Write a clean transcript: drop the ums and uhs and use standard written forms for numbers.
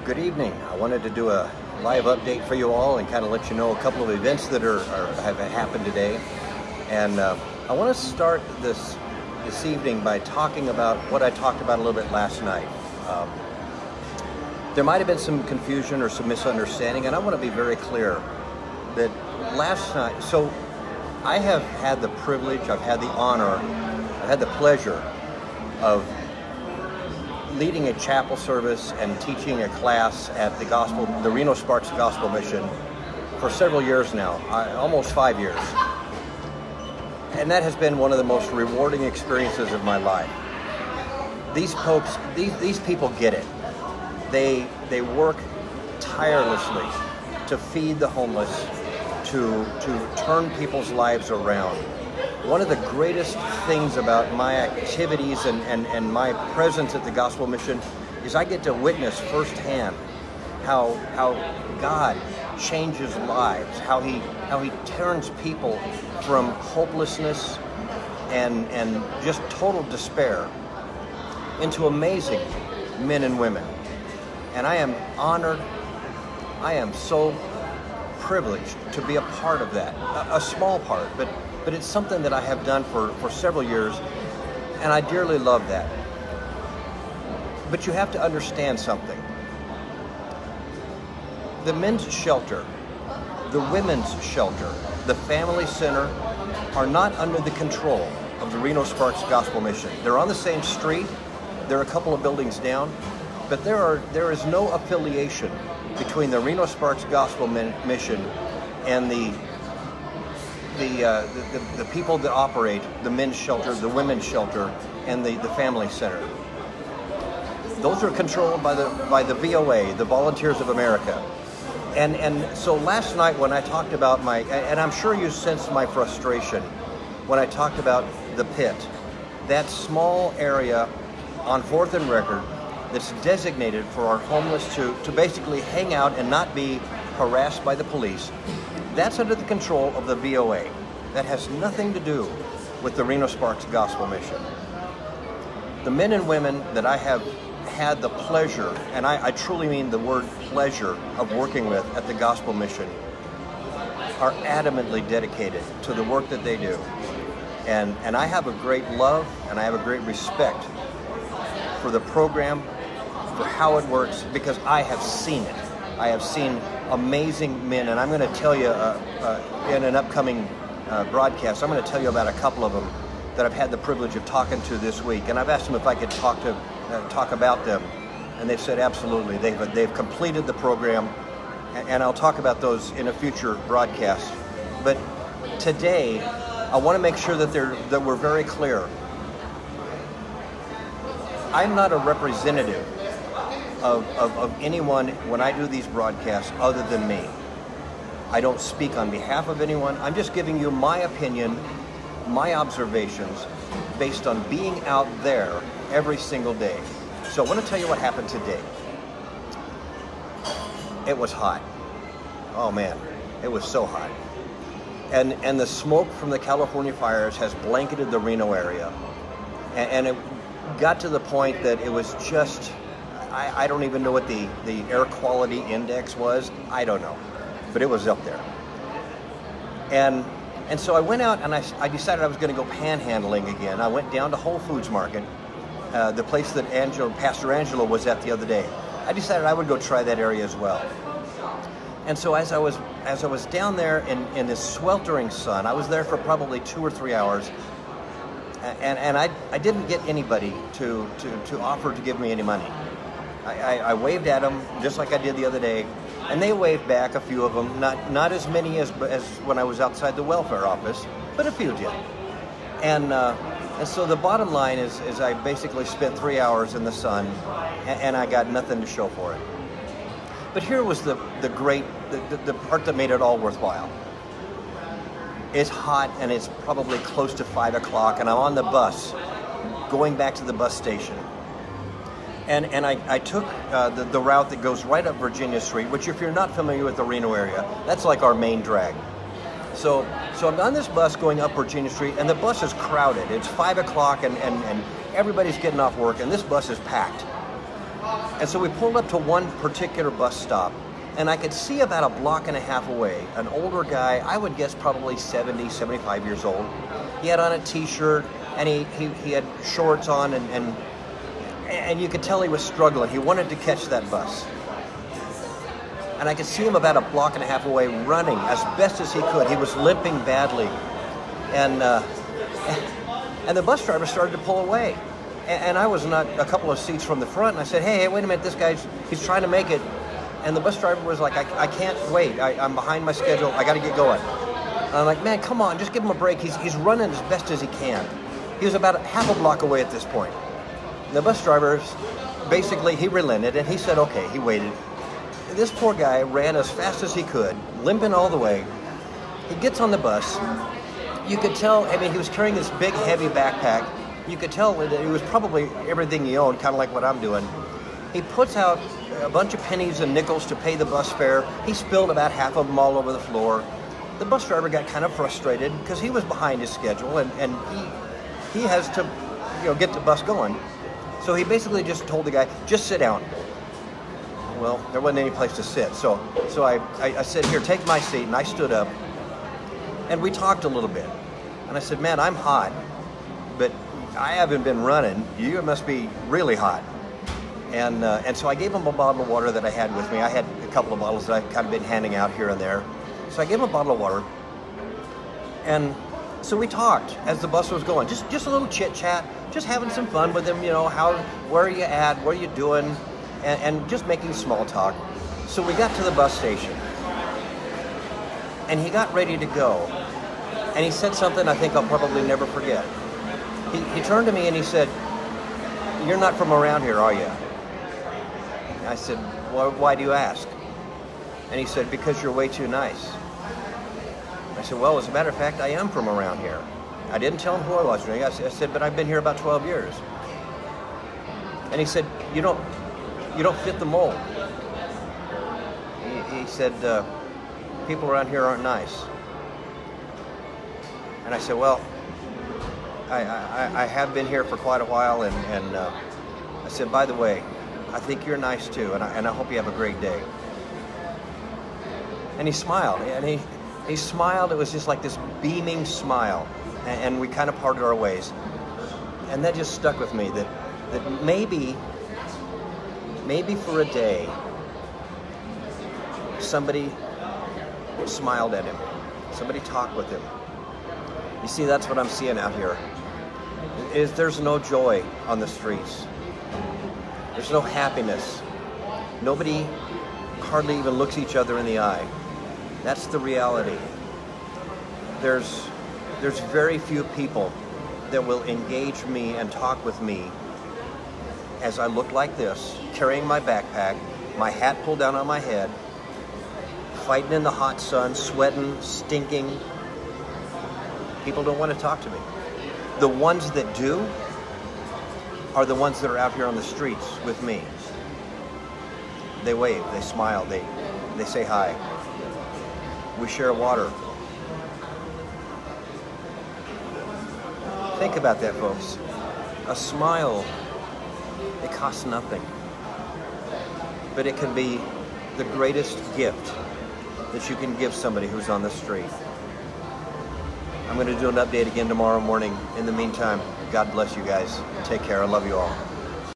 Good evening. I wanted to do a live update for you all and kind of let you know a couple of events that have happened today. And I want to start this evening by talking about what I talked about a little bit last night. There might have been some confusion or some misunderstanding, and I want to be very clear that last night, so I have had the privilege, I've had the honor, I've had the pleasure of leading a chapel service and teaching a class at the Reno Sparks Gospel Mission for several years now, almost 5 years. And that has been one of the most rewarding experiences of my life. These folks, these people get it. They work tirelessly to feed the homeless, to turn people's lives around. One of the greatest things about my activities and my presence at the Gospel Mission is I get to witness firsthand how God changes lives, how he turns people from hopelessness and just total despair into amazing men and women. And I am honored, I am so privileged to be a part of that, a small part, but it's something that I have done for several years, and I dearly love that. But you have to understand something. The men's shelter, the women's shelter, the family center are not under the control of the Reno Sparks Gospel Mission. They're on the same street, they're a couple of buildings down, but there is no affiliation between the Reno Sparks Gospel Mission and the people that operate the men's shelter, the women's shelter, and the family center. Those are controlled by the VOA, the Volunteers of America. And so last night when I talked about and I'm sure you sensed my frustration when I talked about the pit, that small area on 4th and Record that's designated for our homeless to basically hang out and not be harassed by the police. That's under the control of the VOA. That has nothing to do with the Reno Sparks Gospel Mission. The men and women that I have had the pleasure, and I truly mean the word pleasure, of working with at the Gospel Mission are adamantly dedicated to the work that they do. And I have a great love and I have a great respect for the program, for how it works, because I have seen it. I have seen amazing men, and I'm going to tell you in an upcoming broadcast, I'm going to tell you about a couple of them that I've had the privilege of talking to this week, and I've asked them if I could talk about them, and they've said absolutely. They've completed the program, and I'll talk about those in a future broadcast. But today, I want to make sure that we're very clear. I'm not a representative of anyone when I do these broadcasts other than me. I don't speak on behalf of anyone. I'm just giving you my opinion, my observations, based on being out there every single day. So I want to tell you what happened today. It was hot. Oh man, it was so hot. And the smoke from the California fires has blanketed the Reno area. And it got to the point that it was just, I don't even know what the air quality index was. I don't know, but it was up there. And so I went out and I decided I was going to go panhandling again. I went down to Whole Foods Market, the place that Pastor Angelo was at the other day. I decided I would go try that area as well. And so as I was down there in this sweltering sun, I was there for probably 2 or 3 hours. And I didn't get anybody to offer to give me any money. I waved at them just like I did the other day, and they waved back, a few of them, not as many as when I was outside the welfare office, but a few did. And so the bottom line is I basically spent 3 hours in the sun, and I got nothing to show for it. But here was the part that made it all worthwhile. It's hot, and it's probably close to 5 o'clock, and I'm on the bus, going back to the bus station. And I took the route that goes right up Virginia Street, which if you're not familiar with the Reno area, that's like our main drag. So I'm on this bus going up Virginia Street, and the bus is crowded. It's 5 o'clock, and everybody's getting off work, and this bus is packed. And so we pulled up to one particular bus stop, and I could see about a block and a half away an older guy, I would guess probably 70, 75 years old. He had on a t-shirt, and he had shorts on, and you could tell he was struggling. He wanted to catch that bus. And I could see him about a block and a half away running as best as he could. He was limping badly. And the bus driver started to pull away. And I was not a couple of seats from the front, and I said, hey, wait a minute, he's trying to make it. And the bus driver was like, I can't wait. I'm behind my schedule. I got to get going. And I'm like, man, come on, just give him a break. He's running as best as he can. He was about half a block away at this point. And the bus driver, basically, he relented, and he said, okay, he waited. And this poor guy ran as fast as he could, limping all the way. He gets on the bus. You could tell, I mean, he was carrying this big, heavy backpack. You could tell that it was probably everything he owned, kind of like what I'm doing. He puts out a bunch of pennies and nickels to pay the bus fare. He spilled about half of them all over the floor. The bus driver got kind of frustrated because he was behind his schedule, and he has to, get the bus going. So he basically just told the guy, just sit down. Well, there wasn't any place to sit. So I said, here, take my seat, and I stood up. And we talked a little bit. And I said, man, I'm hot, but I haven't been running. You must be really hot. And so I gave him a bottle of water that I had with me. I had a couple of bottles that I've kind of been handing out here and there. So I gave him a bottle of water. And so we talked as the bus was going. Just a little chit chat, just having some fun with him, where are you at, what are you doing, and just making small talk. So we got to the bus station. And he got ready to go. And he said something I think I'll probably never forget. He turned to me and he said, you're not from around here, are you? I said, well, why do you ask? And he said, because you're way too nice. I said, well, as a matter of fact, I am from around here. I didn't tell him who I was. I said, but I've been here about 12 years. And he said, you don't fit the mold. He said, people around here aren't nice. And I said, well, I have been here for quite a while, and I said, by the way, I think you're nice too, and I hope you have a great day. And he smiled, and he smiled. It was just like this beaming smile, and we kind of parted our ways. And that just stuck with me, that maybe for a day, somebody smiled at him. Somebody talked with him. You see, that's what I'm seeing out here. There's no joy on the streets. There's no happiness. Nobody hardly even looks each other in the eye. That's the reality. There's very few people that will engage me and talk with me as I look like this, carrying my backpack, my hat pulled down on my head, fighting in the hot sun, sweating, stinking. People don't want to talk to me. The ones that do are the ones that are out here on the streets with me. They wave, they smile, they say hi. We share water. Think about that, folks. A smile, it costs nothing. But it can be the greatest gift that you can give somebody who's on the street. I'm going to do an update again tomorrow morning. In the meantime, God bless you guys. Take care. I love you all.